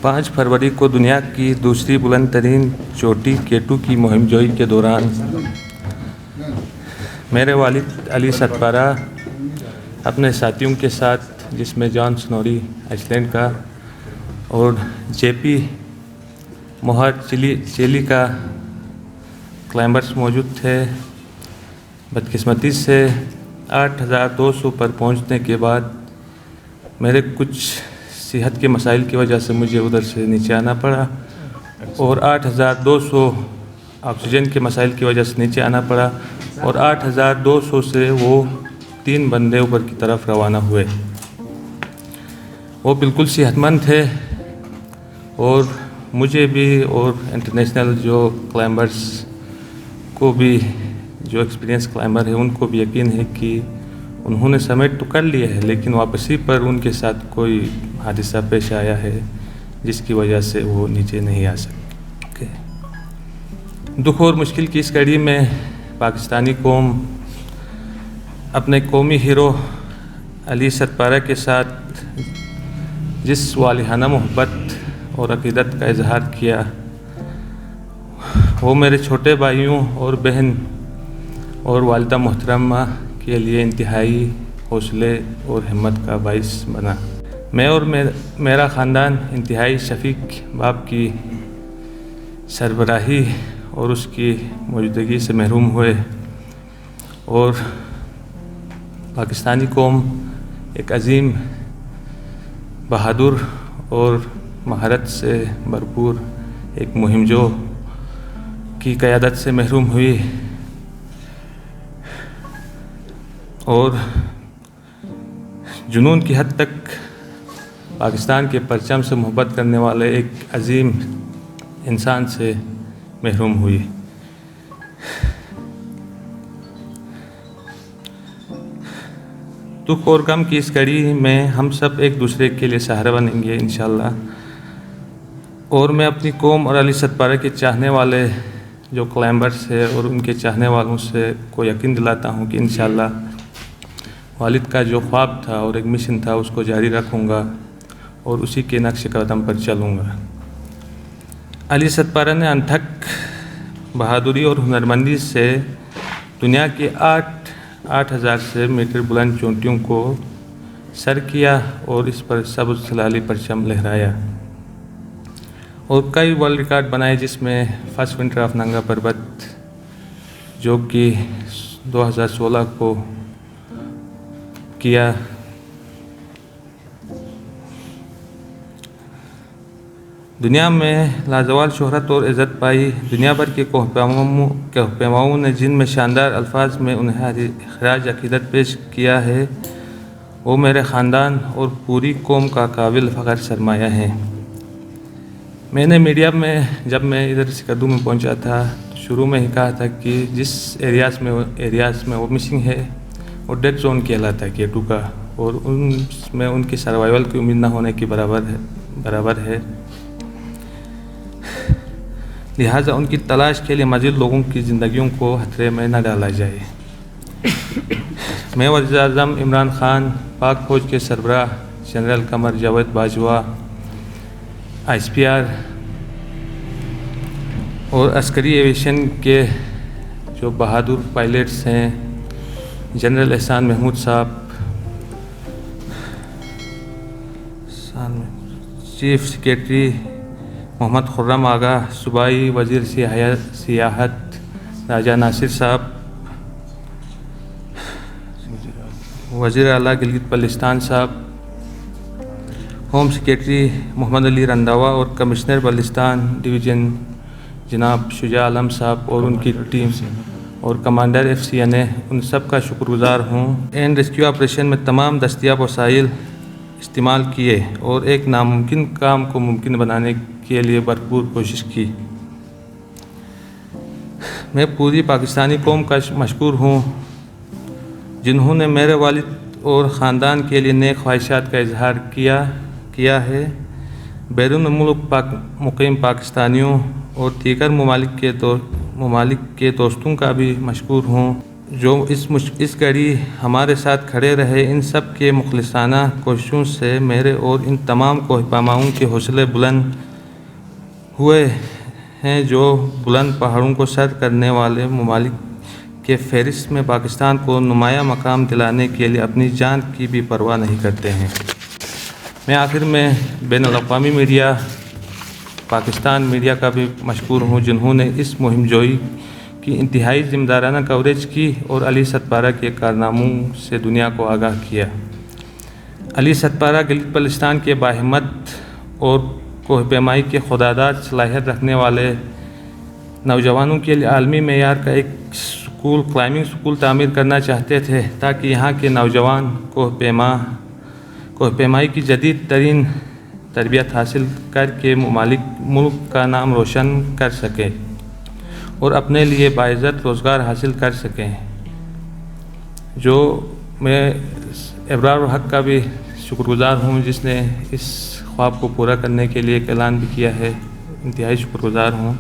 5 فروری کو دنیا کی دوسری بلند ترین چوٹی K2 کی مہم جوئی کے دوران میرے والد علی ستپارہ اپنے ساتھیوں کے ساتھ، جس میں جان سنوری آئس لینڈ کا اور JP موہر چیلی کا کلائمبرز موجود تھے، بدقسمتی سے 8200 پر پہنچنے کے بعد میرے کچھ صحت کے مسائل کی وجہ سے مجھے ادھر سے نیچے آنا پڑا، اور 8200 آکسیجن کے مسائل کی وجہ سے نیچے آنا پڑا، اور 8200 سے وہ 3 بندے اوپر کی طرف روانہ ہوئے۔ وہ بالکل صحت مند تھے، اور مجھے بھی اور انٹرنیشنل جو کلائمبرز کو بھی، جو ایکسپیرینس کلائمبر ہیں ان کو بھی یقین ہے کہ انہوں نے سمٹ تو کر لیا ہے، لیکن واپسی پر ان کے ساتھ کوئی حادثہ پیش آیا ہے جس کی وجہ سے وہ نیچے نہیں آ سکے۔ دکھ اور مشکل کی اس گھڑی میں پاکستانی قوم اپنے قومی ہیرو علی ستپارہ کے ساتھ جس والہانہ محبت اور عقیدت کا اظہار کیا، وہ میرے چھوٹے بھائیوں اور بہن اور والدہ محترمہ کے لیے انتہائی حوصلے اور ہمت کا باعث بنا۔ میں اور میرا خاندان انتہائی شفیق باپ کی سربراہی اور اس کی موجودگی سے محروم ہوئے، اور پاکستانی قوم ایک عظیم، بہادر اور مہارت سے بھرپور ایک مہم جو کی قیادت سے محروم ہوئی، اور جنون کی حد تک پاکستان کے پرچم سے محبت کرنے والے ایک عظیم انسان سے محروم ہوئی۔ دکھ اور غم کی اس گھڑی میں ہم سب ایک دوسرے کے لیے سہارا بنیں گے انشاءاللہ، اور میں اپنی قوم اور علی ستپارہ کے چاہنے والے جو کلائمبرز ہیں اور ان کے چاہنے والوں سے کو یقین دلاتا ہوں کہ انشاءاللہ والد کا جو خواب تھا اور ایک مشن تھا اس کو جاری رکھوں گا اور اسی کے نقش قدم پر چلوں گا۔ علی ستپارہ نے انتھک بہادری اور ہنرمندی سے دنیا کے 8000 سے میٹر بلند چوٹیوں کو سر کیا اور اس پر سبز سلالی پرچم لہرایا، اور کئی ورلڈ ریکارڈ بنائے، جس میں فرسٹ ونٹر آف ننگا پربت جو کہ 2016 کو کیا۔ دنیا میں لازوال شہرت اور عزت پائی۔ دنیا بھر کے کوہ پیماؤں نے جن میں شاندار الفاظ میں انہیں خراج عقیدت پیش کیا ہے، وہ میرے خاندان اور پوری قوم کا قابل فخر سرمایہ ہیں۔ میں نے میڈیا میں جب میں ادھر سکردو میں پہنچا تھا، شروع میں ہی کہا تھا کہ جس ایریاز میں وہ مسنگ ہے وہ ڈیڈ زون کہلاتا ہے K2 کا، اور ان میں ان کی سروائیول کی امید نہ ہونے کی برابر ہے، لہٰذا ان کی تلاش کے لیے مزید لوگوں کی زندگیوں کو خطرے میں نہ ڈالا جائے۔ میں وزیر اعظم عمران خان، پاک فوج کے سربراہ جنرل قمر جاوید باجوہ، ISPR اور عسکری ایویشن کے جو بہادر پائلٹس ہیں، جنرل احسان محمود صاحب، چیف سیکریٹری محمد خرم آغا، صوبائی وزیر سیاحت راجہ ناصر صاحب، وزیر اعلیٰ گلگت بلتستان صاحب، ہوم سیکریٹری محمد علی رنداوا اور کمشنر بلتستان ڈویژن جناب شجاع عالم صاحب اور ان کی ٹیم، اور کمانڈر FCNA، ان سب کا شکر گزار ہوں۔ اینڈ ریسکیو آپریشن میں تمام دستیاب وسائل استعمال کیے اور ایک ناممکن کام کو ممکن بنانے کے لیے بھرپور کوشش کی۔ میں پوری پاکستانی قوم کا مشکور ہوں جنہوں نے میرے والد اور خاندان کے لیے نیک خواہشات کا اظہار کیا ہے۔ بیرون ملک مقیم پاکستانیوں اور دیگر ممالک کے دوستوں کا بھی مشکور ہوں۔ جو اس گھڑی ہمارے ساتھ کھڑے رہے، ان سب کے مخلصانہ کوششوں سے میرے اور ان تمام کوہ پیماؤں کے حوصلے بلند ہوئے ہیں، جو بلند پہاڑوں کو سر کرنے والے ممالک کے فہرست میں پاکستان کو نمایاں مقام دلانے کے لیے اپنی جان کی بھی پرواہ نہیں کرتے ہیں۔ میں آخر میں بین الاقوامی میڈیا، پاکستان میڈیا کا بھی مشکور ہوں، جنہوں نے اس مہم جوئی کی انتہائی ذمہ دارانہ کوریج کی اور علی ست پارہ کے کارناموں سے دنیا کو آگاہ کیا۔ علی ست پارہ گلگت بلتستان کے باہمت اور کوہ پیمائی کے خودداد صلاحیت رکھنے والے نوجوانوں کے لیے عالمی معیار کا ایک کلائمبنگ سکول تعمیر کرنا چاہتے تھے، تاکہ یہاں کے نوجوان کوہ پیمائی کی جدید ترین تربیت حاصل کر کے ملک کا نام روشن کر سکیں اور اپنے لیے باعزت روزگار حاصل کر سکیں۔ جو میں ابرار الحق کا بھی شکر گزار ہوں، جس نے اس خواب کو پورا کرنے کے لیے ایک اعلان بھی کیا ہے، انتہائی شکر گزار ہوں۔